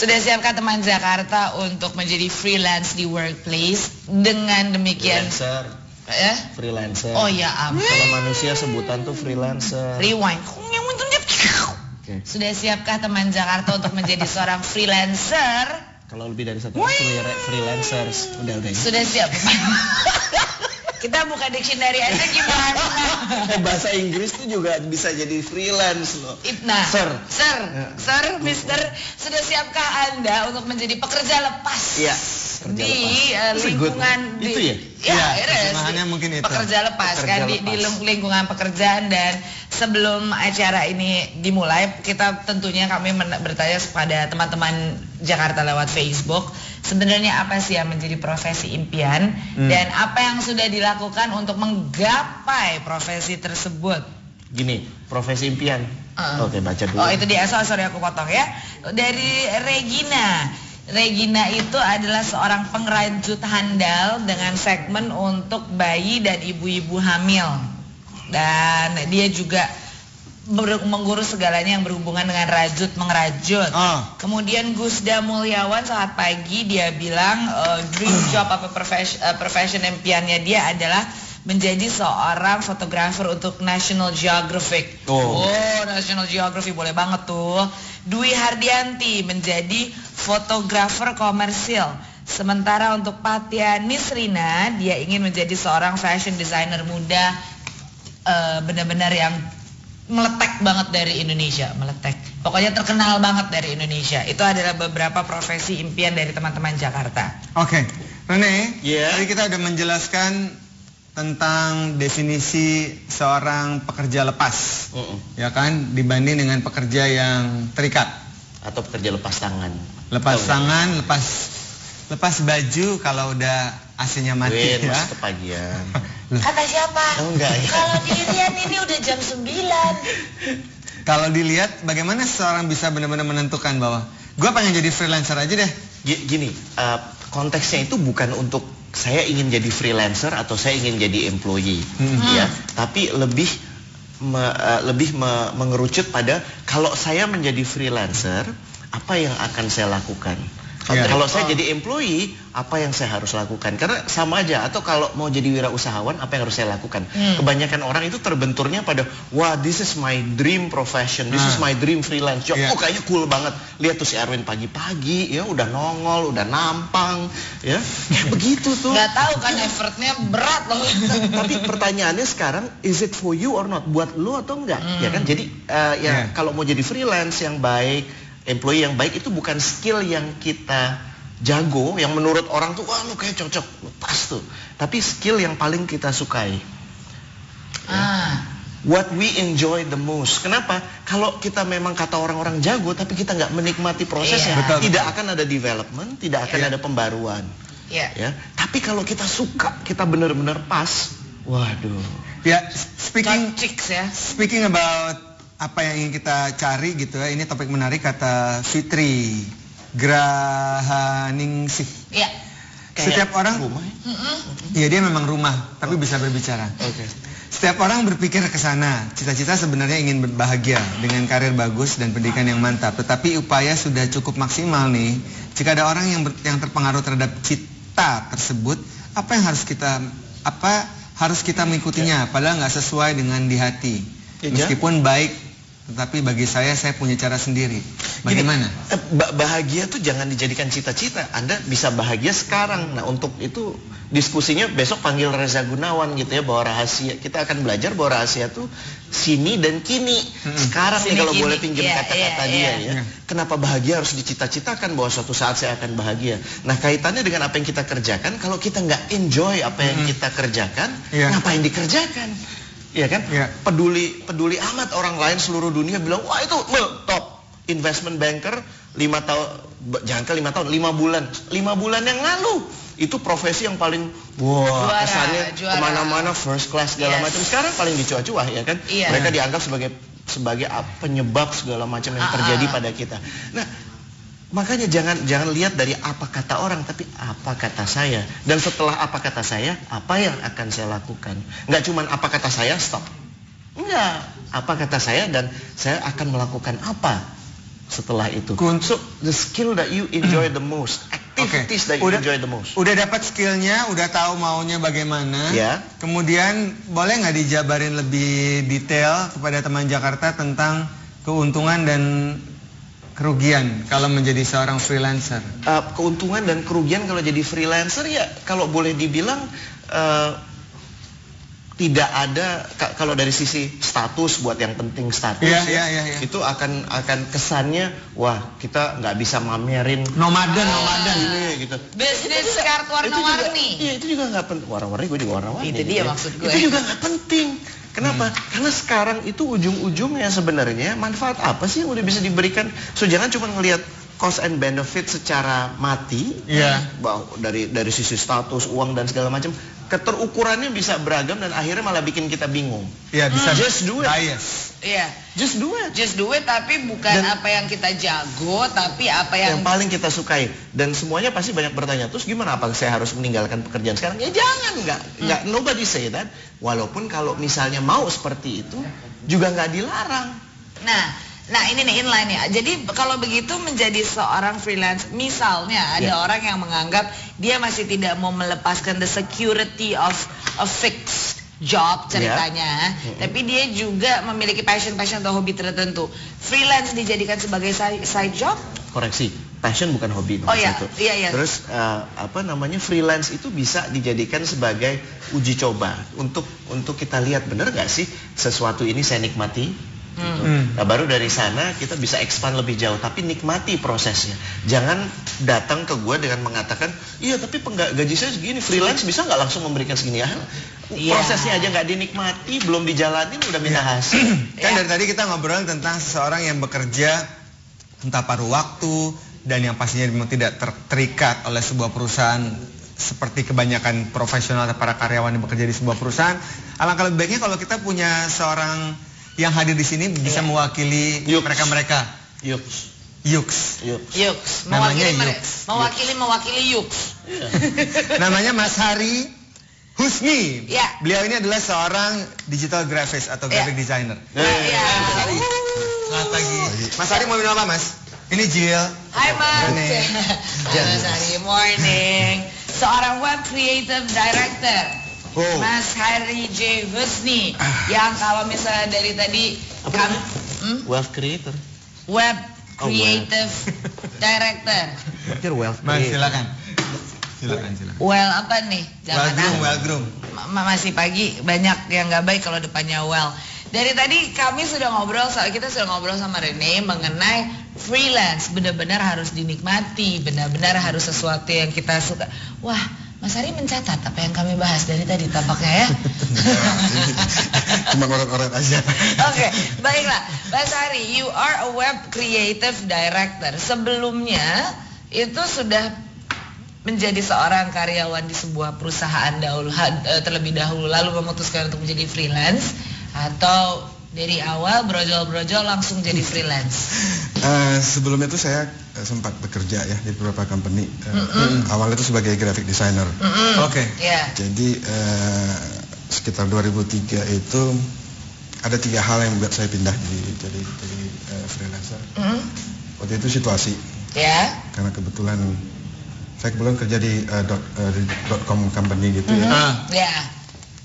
Sudah siapkah teman Jakarta untuk menjadi freelance di workplace? Dengan demikian freelancer. Oh ya ampun. Kalau manusia sebutan tuh freelancer. Rewind. Sudah siapkah teman Jakarta untuk menjadi seorang freelancer? Kalau lebih dari satu freelancers. Udah. Sudah siap. Kita buka dictionary aja gimana? Bahasa Inggris tuh juga bisa jadi freelance loh. Nah, Sir, Mister, sudah siapkah Anda untuk menjadi pekerja lepas? Iya. Di lingkungan itu ya? Terjemahannya mungkin itu. Pekerja lepas kan di lingkungan pekerjaan. Dan sebelum acara ini dimulai, kita tentunya kami bertanya kepada teman-teman Jakarta lewat Facebook, sebenarnya apa sih yang menjadi profesi impian dan apa yang sudah dilakukan untuk menggapai profesi tersebut? Gini, profesi impian. Oke, baca dulu. Oh, itu dia. Sorry aku potong ya. Dari Regina itu adalah seorang pengrajut handal dengan segmen untuk bayi dan ibu-ibu hamil. Dan dia juga mengurus segalanya yang berhubungan dengan mengerajut. Kemudian Gusda Mulyawan saat pagi dia bilang dream job apa profession impiannya dia adalah menjadi seorang fotografer untuk National Geographic. National Geographic boleh banget tuh. Dwi Hardianti menjadi fotografer komersil. Sementara untuk Patia Nisrina, dia ingin menjadi seorang fashion designer muda, benar-benar yang meletek banget dari Indonesia, pokoknya terkenal banget dari Indonesia. Itu adalah beberapa profesi impian dari teman-teman Jakarta. Oke, Rene, tadi kita udah menjelaskan tentang definisi seorang pekerja lepas, ya kan, dibanding dengan pekerja yang terikat atau pekerja lepas tangan. Lepas baju kalau udah AC-nya mati ya. Kepagian. Kata siapa? Enggak ya. Kalau dilihat ini udah jam 9. Kalau dilihat bagaimana seseorang bisa benar-benar menentukan bahwa gue pengen jadi freelancer aja deh. Gini, konteksnya itu bukan untuk saya ingin jadi freelancer atau saya ingin jadi employee, ya. Tapi lebih mengerucut pada kalau saya menjadi freelancer, apa yang akan saya lakukan? Kalau saya jadi employee, apa yang saya harus lakukan? Karena sama aja. Atau kalau mau jadi wirausahawan, apa yang harus saya lakukan? Kebanyakan orang itu terbenturnya pada, wah, this is my dream profession, this is my dream freelance job. Oh, kayaknya cool banget. Lihat tuh si Erwin pagi-pagi, ya udah nongol, udah nampang, ya begitu tuh. Gak tahu kan effortnya berat loh. Tapi pertanyaannya sekarang, is it for you or not? Buat lu atau enggak? Ya kan? Jadi kalau mau jadi freelance yang baik, employee yang baik, itu bukan skill yang kita jago, yang menurut orang tuh, wah lu kayak cocok, lu pas tuh. Tapi skill yang paling kita sukai. What we enjoy the most. Kenapa? Kalau kita memang kata orang-orang jago, tapi kita nggak menikmati prosesnya, tidak akan ada development, tidak akan ada pembaruan. Ya. Tapi kalau kita suka, kita benar-benar pas, waduh. Ya, speaking about apa yang ingin kita cari gitu ya, ini topik menarik kata Fitri Grahaningsih. Iya. Setiap orang rumah. Iya, dia memang rumah, tapi bisa berbicara. Setiap orang berpikir ke sana. Cita-cita sebenarnya ingin bahagia dengan karir bagus dan pendidikan yang mantap. Tetapi upaya sudah cukup maksimal nih. Jika ada orang yang terpengaruh terhadap cita tersebut, apa yang harus kita mengikutinya? Padahal nggak sesuai dengan di hati. Meskipun baik, tetapi bagi saya punya cara sendiri. Bagaimana? Bahagia tuh jangan dijadikan cita-cita. Anda bisa bahagia sekarang. Nah, untuk itu diskusinya besok panggil Reza Gunawan gitu ya, bahwa rahasia. Kita akan belajar bahwa rahasia tuh sini dan kini. Sekarang nih kalau boleh pinjam kata-kata dia ya. Kenapa bahagia harus dicita-citakan bahwa suatu saat saya akan bahagia? Nah, kaitannya dengan apa yang kita kerjakan. Kalau kita nggak enjoy apa yang kita kerjakan, ngapain dikerjakan? Iya kan? Peduli amat orang lain seluruh dunia bilang, wah itu top investment banker 5 tahun, jangan ke 5 tahun, 5 bulan. 5 bulan yang lalu itu profesi yang paling kesannya kemana-mana first class segala macam. Sekarang paling dicuah-cuah ya kan? Mereka dianggap sebagai penyebab segala macam yang terjadi pada kita. Nah, makanya jangan lihat dari apa kata orang, tapi apa kata saya. Dan setelah apa kata saya, apa yang akan saya lakukan. Nggak cuman apa kata saya, stop. Enggak, apa kata saya dan saya akan melakukan apa setelah itu. So the skill that you enjoy the most, activities that you enjoy the most. Udah dapat skillnya, udah tahu maunya bagaimana. Ya. Kemudian boleh nggak dijabarin lebih detail kepada teman Jakarta tentang keuntungan dan kerugian kalau menjadi seorang freelancer? Keuntungan dan kerugian kalau jadi freelancer ya kalau boleh dibilang tidak ada kalau dari sisi status, buat yang penting status itu akan kesannya wah kita nggak bisa mamerin nomaden ini gitu. Bisnis kartu warna-warni. Iya itu juga nggak penting. Warna-warni gue juga warna-warni. Itu dia maksud gue. Itu juga nggak penting. Kenapa? Karena sekarang itu ujung-ujungnya sebenarnya manfaat apa sih yang udah bisa diberikan? So jangan cuma ngelihat cost and benefit secara mati, dari sisi status, uang dan segala macam. Keterukurannya bisa beragam dan akhirnya malah bikin kita bingung. Iya bisa. Just do it. Iya. Just do it. Just do it, tapi bukan apa yang kita jago, tapi apa yang paling kita sukai. Dan semuanya pasti banyak bertanya, terus gimana, apa saya harus meninggalkan pekerjaan sekarang? Ya jangan, nggak nobody say that. Walaupun kalau misalnya mau seperti itu juga nggak dilarang. Nah ini nih inline ya. Jadi kalau begitu menjadi seorang freelance, misalnya ada orang yang menganggap dia masih tidak mau melepaskan the security of a fixed job ceritanya, tapi dia juga memiliki passion atau hobi tertentu. Freelance dijadikan sebagai side job? Koreksi, passion bukan hobi. Oh iya. Terus freelance itu bisa dijadikan sebagai uji coba untuk kita lihat benar nggak sih sesuatu ini saya nikmati. Nah, baru dari sana kita bisa expand lebih jauh, tapi nikmati prosesnya. Jangan datang ke gue dengan mengatakan, iya tapi gaji saya segini, freelance bisa nggak langsung memberikan segini ya? Prosesnya aja nggak dinikmati, belum dijalanin udah minta hasil. Kan dari tadi kita ngobrol tentang seseorang yang bekerja entah paruh waktu dan yang pastinya memang tidak terikat oleh sebuah perusahaan seperti kebanyakan profesional atau para karyawan yang bekerja di sebuah perusahaan. Alangkah lebih baiknya kalau kita punya seorang yang hadir di sini bisa mewakili mereka-mereka. Yuks. Mewakili Yuks. Namanya Mas Hari Husni. Ya. Beliau ini adalah seorang digital graphics atau graphic designer. Mas Hari. Selamat pagi. Mas Hari mau minum apa, Mas? Ini Jill. Hai Mas. Mas Hari, morning. Seorang web creative director. Mas Hari J. Husni, yang kalau misalnya dari tadi web creator, web creative director. Mas silakan. Well apa nih? Well groom. Masih pagi, banyak yang nggak baik kalau depannya well. Dari tadi kami sudah ngobrol sama Rene mengenai freelance, benar-benar harus dinikmati, benar-benar harus sesuatu yang kita suka. Wah, Mas Hari mencatat apa yang kami bahas dari tadi tampaknya ya. Cuma orang-orang aja. Oke, baiklah. Mas Hari, you are a web creative director. Sebelumnya itu sudah menjadi seorang karyawan di sebuah perusahaan terlebih dahulu lalu memutuskan untuk menjadi freelance, atau dari awal brojol-brojol langsung jadi freelance? Sebelumnya itu saya sempat bekerja ya di beberapa company. Awalnya itu sebagai graphic designer. Jadi sekitar 2003 itu ada 3 hal yang membuat saya pindah jadi freelancer. Waktu itu situasi. Karena kebetulan saya kerja di .com company gitu ya.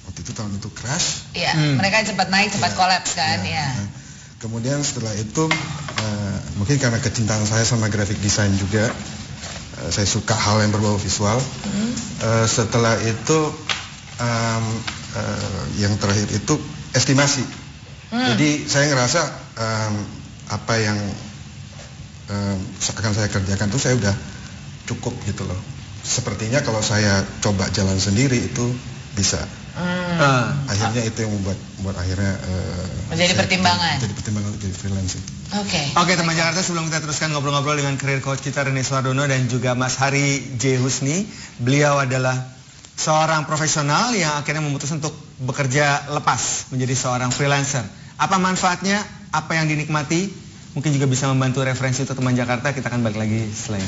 Waktu itu tahun itu crash. Mereka cepat naik, cepat kolaps kan ya. Kemudian setelah itu mungkin karena kecintaan saya sama graphic design juga, saya suka hal yang berbau visual. Setelah itu yang terakhir itu estimasi. Jadi saya ngerasa apa yang akan saya kerjakan itu saya udah cukup gitu loh. Sepertinya kalau saya coba jalan sendiri itu bisa. Akhirnya itu yang membuat akhirnya menjadi pertimbangan. Jadi pertimbangan untuk jadi freelance. Oke, teman Jakarta, sebelum kita teruskan ngobrol-ngobrol dengan career coach kita Rene Suardono dan juga Mas Hari J. Husni, beliau adalah seorang profesional yang akhirnya memutuskan untuk bekerja lepas menjadi seorang freelancer. Apa manfaatnya? Apa yang dinikmati? Mungkin juga bisa membantu referensi untuk teman Jakarta. Kita akan balik lagi selain